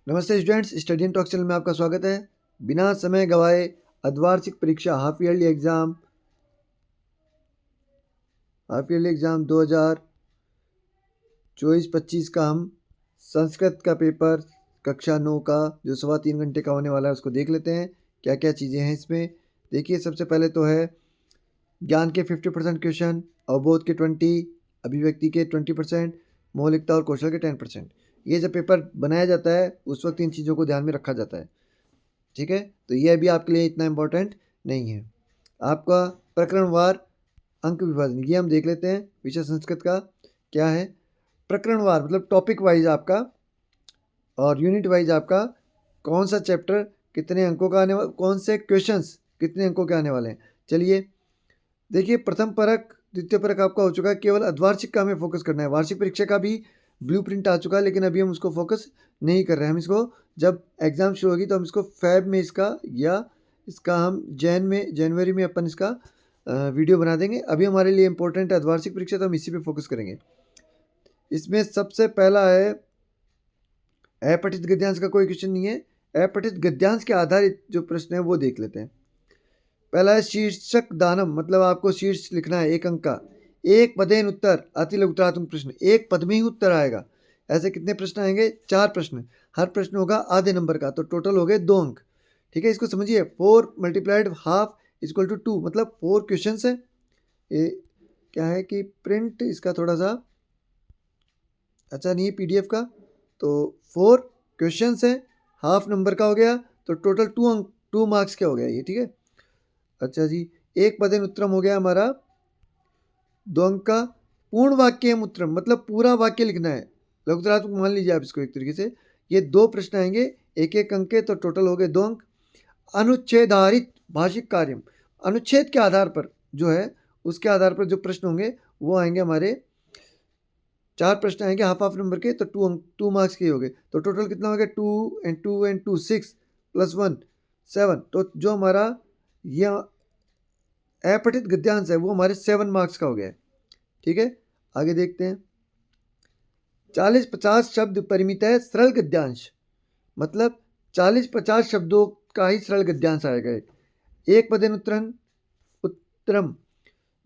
नमस्ते students, study and talk channel में आपका स्वागत है। बिना समय गवाए अर्धवार्षिक परीक्षा हाफ ईयरली एग्ज़ाम 2024-25 का हम संस्कृत का पेपर कक्षा 9 का जो 3.25 घंटे का होने वाला है उसको देख लेते हैं। क्या क्या चीज़ें हैं इसमें। देखिए, सबसे पहले तो है ज्ञान के 50% क्वेश्चन, अवबोध के 20, अभिव्यक्ति के 20%, मौलिकता और कौशल के 10%। ये जब पेपर बनाया जाता है उस वक्त इन चीज़ों को ध्यान में रखा जाता है। ठीक है, तो ये अभी आपके लिए इतना इम्पोर्टेंट नहीं है। आपका प्रकरणवार अंक विभाजन ये हम देख लेते हैं। विषय संस्कृत का क्या है, प्रकरणवार मतलब टॉपिक वाइज आपका और यूनिट वाइज आपका कौन सा चैप्टर कितने अंकों का आने वाला, कौन से क्वेश्चंस कितने अंकों के आने वाले हैं। चलिए देखिए, प्रथम परक द्वितीय परक आपका हो चुका है। केवल अर्धवार्षिक का हमें फोकस करना है। वार्षिक परीक्षा का भी ब्लूप्रिंट आ चुका है, लेकिन अभी हम उसको फोकस नहीं कर रहे हैं। हम इसको जब एग्ज़ाम शुरू होगी तो हम इसको फेब में इसका हम जनवरी में अपन इसका वीडियो बना देंगे। अभी हमारे लिए इंपॉर्टेंट है अर्धवार्षिक परीक्षा, तो हम इसी पे फोकस करेंगे। इसमें सबसे पहला है अपठित गद्यांश का कोई क्वेश्चन नहीं है। अपठित गद्यांश के आधारित जो प्रश्न है वो देख लेते हैं। पहला है शीर्षक दानम, मतलब आपको शीर्ष लिखना है 1 अंक का। एक पदेन उत्तर अति लघुतरात्मक प्रश्न, एक पद में ही उत्तर आएगा। ऐसे कितने प्रश्न आएंगे? 4 प्रश्न। हर प्रश्न होगा आधे नंबर का, तो टोटल हो गए 2 अंक। ठीक है, इसको समझिए। 4 × हाफ इक्वल टू 2, मतलब 4 क्वेश्चन है। ये क्या है कि प्रिंट इसका थोड़ा सा अच्छा नहीं है PDF का, तो 4 क्वेश्चन है, हाफ नंबर का हो गया, तो टोटल 2 अंक 2 मार्क्स के हो गया ये। ठीक है, अच्छा जी। एक पदेन उत्तरम हो गया हमारा 2 अंक का। पूर्ण वाक्य उत्तरम मतलब पूरा वाक्य लिखना है, लघुतरात्मक मान लीजिए आप इसको एक तरीके से। ये 2 प्रश्न आएंगे 1-1 अंक के, तो टोटल हो गए 2 अंक। अनुच्छेदारित भाषिक कार्य, अनुच्छेद के आधार पर जो है उसके आधार पर जो प्रश्न होंगे वो आएंगे हमारे। 4 प्रश्न आएंगे हाफ हाफ नंबर के, तो 2 अंक 2 मार्क्स के हो गए। तो टोटल कितना हो गया? 2 + 2 = 6 + 1 7। तो जो हमारा यह अपठित गद्यांश है वो हमारे 7 मार्क्स का हो गया है। ठीक है, आगे देखते हैं। 40-50 शब्द परिमित है सरल गद्यांश, मतलब 40-50 शब्दों का ही सरल गद्यांश आएगा। एक पदेन उत्तरम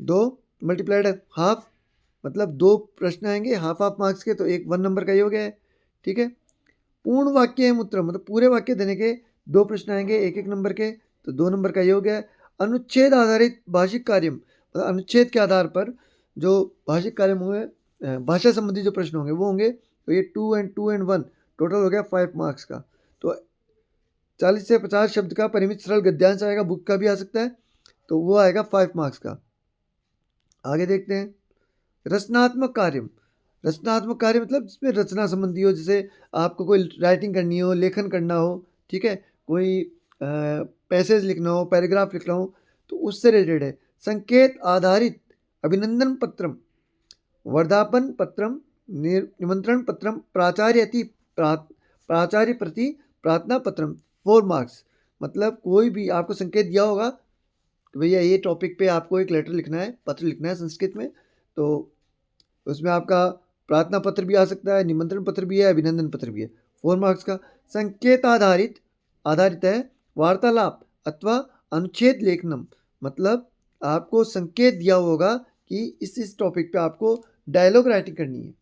2 × हाफ, मतलब 2 प्रश्न आएंगे हाफ हाफ मार्क्स के, तो 1 नंबर का ही हो गया है। ठीक है, पूर्ण वाक्य उत्तरम मतलब पूरे वाक्य देने के 2 प्रश्न आएंगे 1-1 नंबर के, तो 2 नंबर का ही हो गया है। अनुच्छेद आधारित भाषिक कार्य, मतलब अनुच्छेद के आधार पर जो भाषिक कार्य होंगे, भाषा संबंधी जो प्रश्न होंगे वो होंगे, तो ये 2 × 1 टोटल हो गया 5 मार्क्स का। तो 40 से 50 शब्द का परिमित सरल गद्यांश आएगा, बुक का भी आ सकता है, तो वो आएगा 5 मार्क्स का। आगे देखते हैं। रचनात्मक कार्य, रचनात्मक कार्य मतलब जिसमें रचना संबंधी हो, जैसे आपको कोई राइटिंग करनी हो, लेखन करना हो, ठीक है, कोई पैसेज लिखना हो, पैराग्राफ लिखना हो, तो उससे रिलेटेड है। संकेत आधारित अभिनंदन पत्रम, वर्धापन पत्रम, निमंत्रण पत्रम, प्राचार्य प्रति प्रार्थना पत्रम, 4 मार्क्स। मतलब कोई भी आपको संकेत दिया होगा कि भैया ये टॉपिक पे आपको एक लेटर लिखना है, पत्र लिखना है संस्कृत में, तो उसमें आपका प्रार्थना पत्र भी आ सकता है, निमंत्रण पत्र भी है, अभिनंदन पत्र भी है। 4 मार्क्स का। संकेत आधारित है वार्तालाप अथवा अनुच्छेद लेखनम, मतलब आपको संकेत दिया होगा कि इस टॉपिक पे आपको डायलॉग राइटिंग करनी है,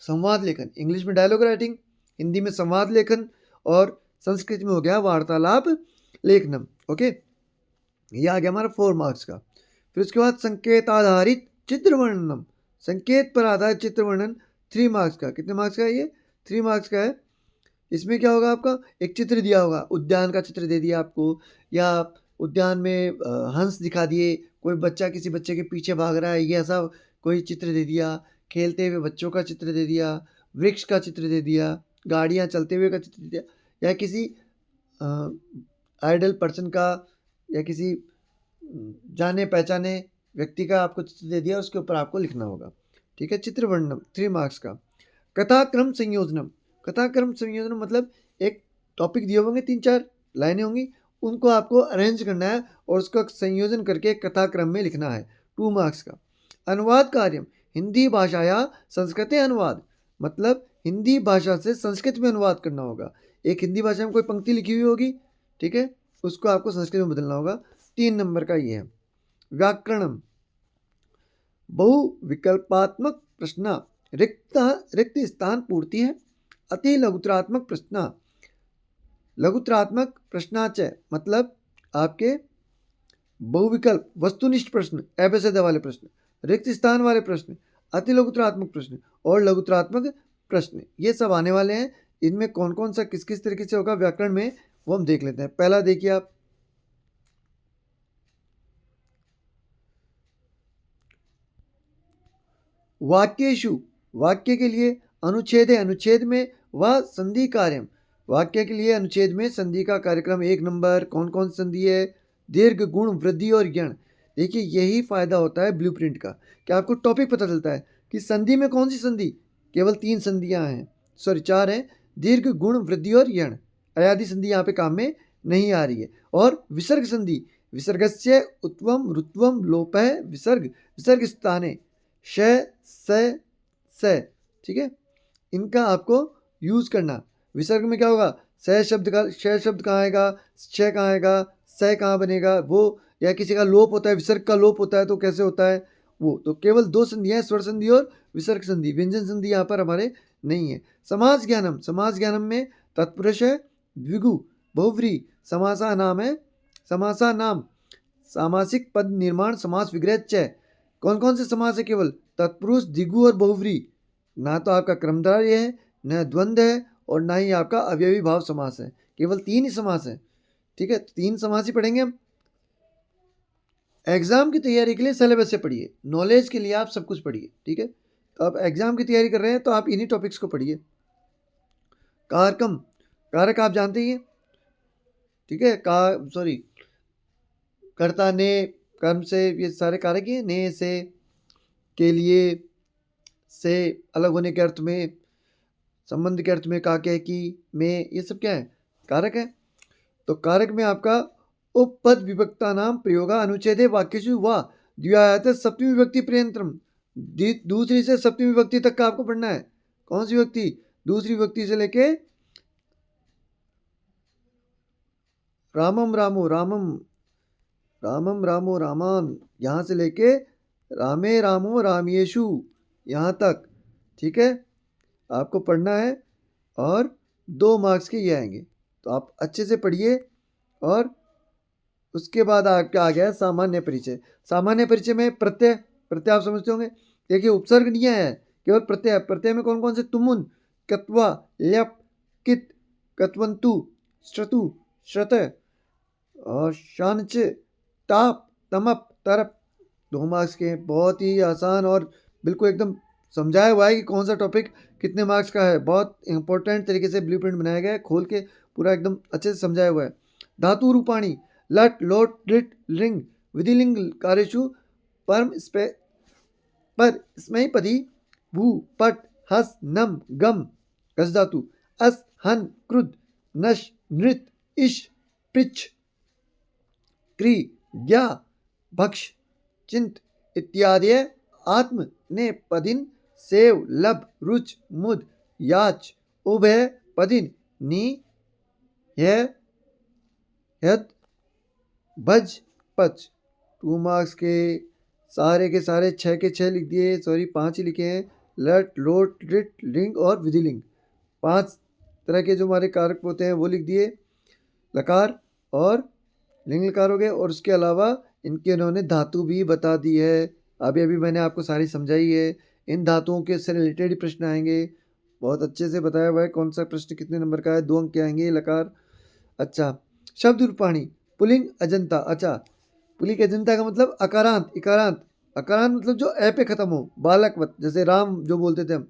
संवाद लेखन। इंग्लिश में डायलॉग राइटिंग, हिंदी में संवाद लेखन, और संस्कृत में हो गया वार्तालाप लेखनम। ओके, ये आ गया हमारा 4 मार्क्स का। फिर उसके बाद संकेत आधारित चित्र वर्णनम, संकेत पर आधारित चित्र वर्णन 3 मार्क्स का। कितने मार्क्स का है ये? 3 मार्क्स का है। इसमें क्या होगा? आपका एक चित्र दिया होगा, उद्यान का चित्र दे दिया आपको, या उद्यान में हंस दिखा दिए, कोई बच्चा किसी बच्चे के पीछे भाग रहा है, ये ऐसा कोई चित्र दे दिया, खेलते हुए बच्चों का चित्र दे दिया, वृक्ष का चित्र दे दिया, गाड़ियाँ चलते हुए का चित्र दे दिया, या किसी आइडल पर्सन का या किसी जाने पहचाने व्यक्ति का आपको चित्र दे दिया, उसके ऊपर आपको लिखना होगा। ठीक है, चित्र वर्णनम 3 मार्क्स का। कथाक्रम संयोजनम, कथाक्रम संयोजनम मतलब एक टॉपिक दिए होंगे, 3-4 लाइनें होंगी, उनको आपको अरेंज करना है और उसका संयोजन करके कथाक्रम में लिखना है, 2 मार्क्स का। अनुवाद कार्यम, हिंदी भाषाया संस्कृते अनुवाद, मतलब हिंदी भाषा से संस्कृत में अनुवाद करना होगा। एक हिंदी भाषा में कोई पंक्ति लिखी हुई होगी, ठीक है, उसको आपको संस्कृत में बदलना होगा। 3 नंबर का ये है। व्याकरणम, बहुविकल्पात्मक प्रश्न, रिक्त स्थान पूर्ति है। अति लघुतरात्मक प्रश्न, लघुतरात्मक प्रश्नाचय मतलब आपके बहुविकल्प वस्तुनिष्ठ प्रश्न, एबेसद वाले प्रश्न, रिक्त स्थान वाले प्रश्न, अति लघुतरात्मक प्रश्न और लघुतरात्मक प्रश्न, ये सब आने वाले हैं। इनमें कौन कौन सा किस किस तरीके से होगा व्याकरण में, वो हम देख लेते हैं। पहला देखिए आप, वाक्येषु, वाक्य के लिए अनुच्छेद है, अनुच्छेद में वह संधि कार्यम, वाक्य के लिए अनुच्छेद में संधि का कार्यक्रम 1 नंबर। कौन कौन संधि है? दीर्घ, गुण, वृद्धि और यण। देखिए यही फायदा होता है ब्लूप्रिंट का कि आपको टॉपिक पता चलता है कि संधि में कौन सी संधि, केवल 3 संधियां हैं, सॉरी 4 हैं, दीर्घ, गुण, वृद्धि और यण। अयादि संधि यहाँ पे काम में नहीं आ रही है। और विसर्ग संधि, विसर्गस्य उत्वम रुत्वम लोपः विसर्ग, विसर्ग स्थाने श स, ठीक है, इनका आपको यूज करना। विसर्ग में क्या होगा? स शब्द का श शब्द कहाँ आएगा, श कहाँ आएगा, स कहाँ बनेगा वो, या किसी का लोप होता है, विसर्ग का लोप होता है तो कैसे होता है वो। तो केवल 2 संधियाँ, स्वर संधि और विसर्ग संधि, व्यंजन संधि यहाँ पर हमारे नहीं है। समास ज्ञानम, समास ज्ञानम में तत्पुरुष है, द्विगु, बहुव्रीहि, समासा नाम है, समासा नाम, सामासिक पद निर्माण, समास विग्रह च। कौन कौन से समास है? केवल तत्पुरुष, द्विगु और बहुव्रीहि। ना तो आपका क्रमधारय है, न द्वंद्व है और ना ही आपका अवयवी भाव समास है, केवल 3 ही समास है, ठीक है। 3 समास ही पढ़ेंगे हम। एग्जाम की तैयारी के लिए सिलेबस से पढ़िए, नॉलेज के लिए आप सब कुछ पढ़िए, ठीक है। तो आप एग्जाम की तैयारी कर रहे हैं तो आप इन्हीं टॉपिक्स को पढ़िए। कारकम, कारक आप जानते ही हैं, ठीक है, सॉरी कर्ता, ने, कर्म से, ये सारे कारक ही हैं। ने, से, के लिए, से अलग होने के अर्थ में, संबंध के अर्थ में, काके की, में, ये सब क्या है? कारक है। तो कारक में आपका उपपद विभक्ता नाम प्रयोगा अनुच्छेदे वाक्येषु वा द्विआयात सप्तमी विभक्ति पर्यंतम। दूसरी से सप्तमी विभक्ति तक का आपको पढ़ना है। कौन सी विभक्ति? दूसरी विभक्ति से लेके रामम रामो रामम, रामम रामो रामान, यहाँ से लेके रामे रामो रामेशु यहाँ तक, ठीक है, आपको पढ़ना है। और 2 मार्क्स के ये आएंगे, तो आप अच्छे से पढ़िए। और उसके बाद आपका आ गया सामान्य परिचय। सामान्य परिचय में प्रत्यय, प्रत्यय आप समझते होंगे। देखिए उपसर्ग नहीं है, केवल प्रत्यय। प्रत्यय में कौन कौन से? तुमुन, कत्वा, ल्यप, कित, कत्वंतु, श्रतु, श्रत और शानच, ताप, तमप, तरप। 2 मार्क्स के, बहुत ही आसान और बिल्कुल एकदम समझाया हुआ है कि कौन सा टॉपिक कितने मार्क्स का है। बहुत इंपॉर्टेंट तरीके से ब्लूप्रिंट बनाया गया है, खोल के पूरा एकदम अच्छे से समझाया हुआ है। धातु रूपाणी, लट, लोट, लिट, लिंग, विधिलिंग कार्येषु परम पर स्मयपदी भू, पट, हस, नम, गम, गज धातु, अस, हन, क्रुद, नश, नृत, इश, पृच्छ, क्री, ज्ञा, भक्ष, चिंत इत्यादि आत्म, ने, पदिन, सेव, लब, रुच, मुद, याच, उभय, पदिन, नी, यह, यद, भज, पच। 2 मार्क्स के सारे 6 के 6 लिख दिए, सॉरी 5 ही लिखे हैं। लट, लोट, लिट, लिंग और विधिलिंग, 5 तरह के जो हमारे कारक होते हैं वो लिख दिए। लकार और लिंग लकार हो गए। और उसके अलावा इनके उन्होंने धातु भी बता दी है, अभी मैंने आपको सारी समझाई है। इन धातुओं के से रिलेटेड ही प्रश्न आएंगे, बहुत अच्छे से बताया हुआ है कौन सा प्रश्न कितने नंबर का है। 2 अंक के आएंगे लकार। अच्छा, शब्द रूपाणी, पुलिंग अजंता। अच्छा, पुलिंग अजंता का मतलब अकारांत, इकारांत। अकारांत मतलब जो ए पे खत्म हो, बालकवत, जैसे राम जो बोलते थे हम,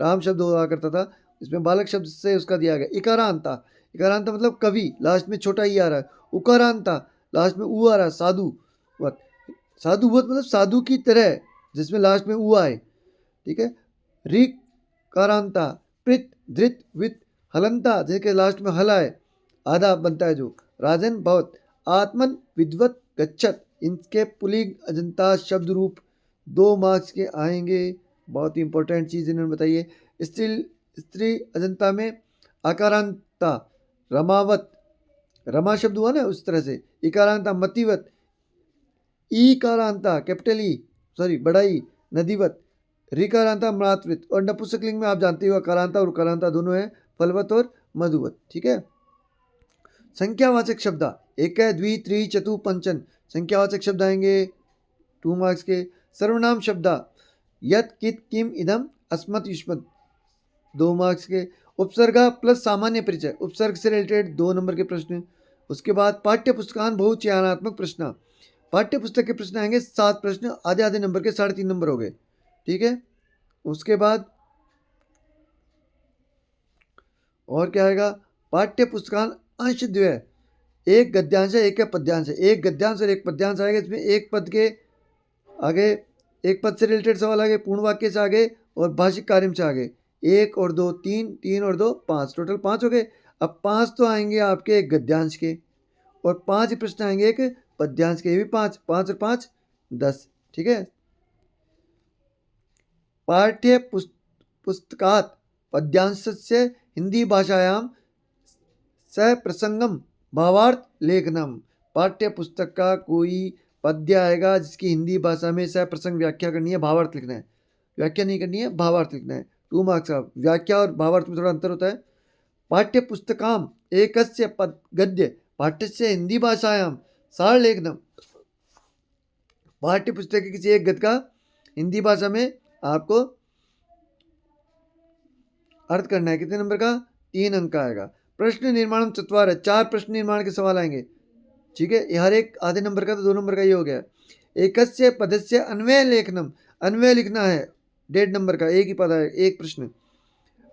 राम शब्द हुआ करता था, इसमें बालक शब्द से उसका दिया गया। इकारांता, इकारांता मतलब कवि, लास्ट में छोटा ई आ रहा है। उकारांता, लास्ट में ऊ आ रहा है, साधु वत। साधु वत मतलब साधु की तरह, जिसमें लास्ट में ऊ आए, ठीक है। ऋक कारांता, प्रित, धृत, वित, हलंता, जिसके लास्ट में हल आए, आधा बनता है जो। राजन, भवत, आत्मन, विद्वत, गच्छत। इनके पुलिंग अजंता शब्द रूप 2 मार्क्स के आएंगे। बहुत ही इंपॉर्टेंट चीज़ इन्होंने बताई है। स्त्री अजंता में आकारांता रमावत, रमा शब्द हुआ ना उस तरह से, इकारांता मतिवत, ईकारांता कैपिटल ई सॉरी बड़ा ई नदीवत, रिकारांता म्रातवित, और नपुंसकलिंग में आप जानते हो अकारांता और उकारांता दोनों है, फलवत और मधुवत। ठीक है। संख्यावाचक शब्द एक है द्वि त्रि चतु पंचन, संख्यावाचक शब्द आएंगे 2 मार्क्स के। सर्वनाम शब्द यत कित किम इदम अस्मत् युष्मत् 2 मार्क्स के। उपसर्ग प्लस सामान्य परिचय, उपसर्ग से रिलेटेड 2 नंबर के प्रश्न। उसके बाद पाठ्य पुस्तकान बहुचयनात्मक प्रश्न, पाठ्य पुस्तक के प्रश्न आएंगे 7 प्रश्न, आधे आधे नंबर के, 3.5 नंबर हो गए। ठीक है। उसके बाद और क्या आएगा, पाठ्य पुस्तकान अंश द्वय, एक गद्यांश है एक है पद्यांश है, एक गद्यांश और एक पद्यांश आएगा। इसमें एक पद के आगे, एक पद से रिलेटेड सवाल आगे, पूर्ण वाक्य से आगे और भाषिक कार्य से आगे। 1 और 2 3, 3 और 2 5, टोटल 5 हो गए। अब 5 तो आएंगे आपके एक गद्यांश के और 5 प्रश्न आएंगे एक पद्यांश के, ये भी 5, 5 और 5 10। ठीक है। पाठ्य पुस्तकात् पद्यांशस्य हिंदी भाषायां सप्रसंगम भावार्थ लेखनम, पाठ्य पुस्तक का कोई पद्य आएगा जिसकी हिंदी भाषा में सप्रसंग व्याख्या करनी है, भावार्थ लिखना है, व्याख्या नहीं करनी है, भावार्थ लिखना है। 2 मार्क्स का। व्याख्या और भावार्थ में थोड़ा अंतर होता है। पाठ्य पुस्तकाम एकस्य पद गद्य पाठ्यस्य हिंदी भाषायां सार लेखनम, पाठ्य पुस्तक के किसी एक गद्य का हिंदी भाषा में आपको अर्थ करना है। कितने नंबर का, 3 अंक का आएगा। प्रश्न निर्माण चतवार है, 4 प्रश्न निर्माण के सवाल आएंगे। ठीक है। हर एक आधे नंबर का, तो 2 नंबर का ये हो गया। एकस्य पदस्य अन्वय लेखनम, अन्वय लिखना है 1.5 नंबर का, एक ही पद है, एक प्रश्न।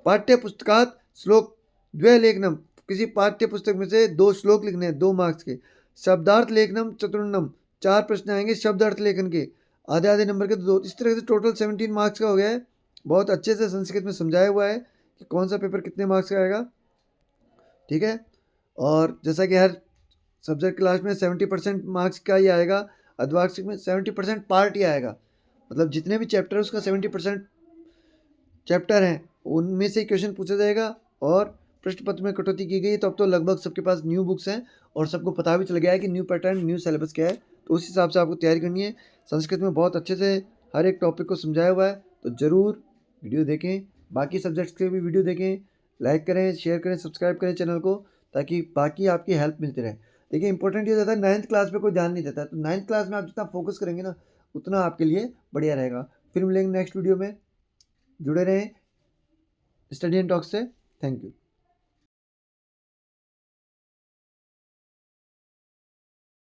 पाठ्य पुस्तकात् श्लोक द्वय लेखनम, किसी पाठ्य पुस्तक में से 2 श्लोक लिखने हैं, 2 मार्क्स के। शब्दार्थ लेखनम चतुर्णम, 4 प्रश्न आएंगे शब्द अर्थ लेखन के, आधे आधे नंबर के, तो 2। इस तरह से टोटल 17 मार्क्स का हो गया है। बहुत अच्छे से संस्कृत में समझाया हुआ है कि कौन सा पेपर कितने मार्क्स का आएगा। ठीक है। और जैसा कि हर सब्जेक्ट क्लास में 70% मार्क्स का ही आएगा, अर्धवार्षिक में 70% पार्ट ही आएगा, मतलब जितने भी चैप्टर है उसका 70% चैप्टर हैं उनमें से क्वेश्चन पूछा जाएगा। और प्रश्न पत्र में कटौती की गई, तो अब तो लगभग सबके पास न्यू बुक्स हैं और सबको पता भी चल गया है कि न्यू पैटर्न न्यू सिलेबस क्या है, तो उस हिसाब से आपको तैयारी करनी है। संस्कृत में बहुत अच्छे से हर एक टॉपिक को समझाया हुआ है, तो ज़रूर वीडियो देखें, बाकी सब्जेक्ट्स के भी वीडियो देखें, लाइक करें, शेयर करें, सब्सक्राइब करें चैनल को, ताकि बाकी आपकी हेल्प मिलती रहे। देखिए इंपॉर्टेंट ये होता है 9th क्लास पे कोई ध्यान नहीं देता है, तो 9th क्लास में आप जितना फोकस करेंगे ना उतना आपके लिए बढ़िया रहेगा। फिर मिलेंगे नेक्स्ट वीडियो में, जुड़े रहें स्टडी एंड टॉक से। Thank you.